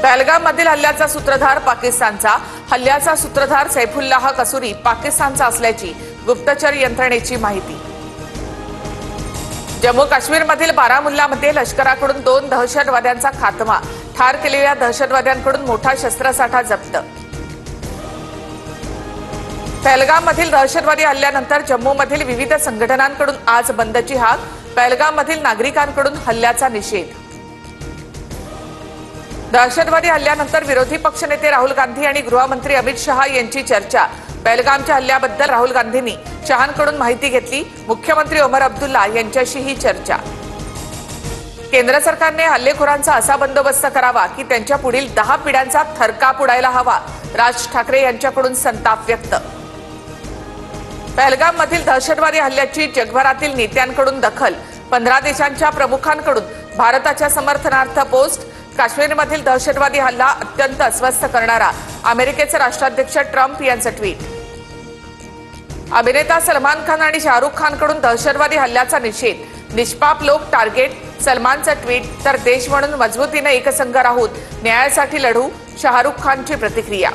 पहलगाममधील हल्ल्याचा सूत्रधार पाकिस्तानचा, हल्ल्याचा सूत्रधार सैफुल्लाह कसूरी पाकिस्तानचा असल्याची गुप्तचर यंत्रणेची माहिती। जम्मू काश्मीरमधील बारामुल्लामध्ये लष्कराकडून 2 दहशतवाद्यांचा खात्मा, ठार केलेल्या दहशतवाद्यांकडून मोठा शस्त्रसाठा जप्त। पहलगाममधील दहशतवादी हल्ल्यानंतर जम्मूमधील विविध संघटनांकडून आज बंदची हाक, पहलगाममधील नागरिकांकडून हल्ल्याचा निषेध। दहशतवादी हल्ल्यानंतर विरोधी पक्षनेते राहुल गांधी आणि गृहमंत्री अमित शहा यांची चर्चा। पहलगामच्या हल्ल्याबद्दल राहुल गांधींनी शहांकडून माहिती घेतली, मुख्यमंत्री ओमर अब्दुल्ला यांच्याशी ही चर्चा। केंद्र सरकारने हल्लेखोरांचा असा बंदोबस्त करावा की त्यांच्या पुढील 10 पिढ्यांचा थरकाप उडायला हवा, राज ठाकरे यांच्याकडून संताप व्यक्त। पहलगाममधील दहशतवादी हल्ल्याची जगभरातील नेत्यांकडून दखल, 15 देशांच्या प्रमुखांकडून भारताच्या समर्थनार्थ पोस्ट। काश्मीरमधील दहशतवादी हल्ला अत्यंत अस्वस्थ करणारा, अमेरिकेचे राष्ट्राध्यक्ष ट्रम्प यांचं ट्विट। अभिनेता सलमान खान आणि शाहरुख खानकडून दहशतवादी हल्ल्याचा निषेध, निष्पाप लोक टार्गेट, सलमानचं ट्विट। तर देश म्हणून मजबूतीने एकसंघ राहून न्यायासाठी लढू, शाहरुख खानची प्रतिक्रिया।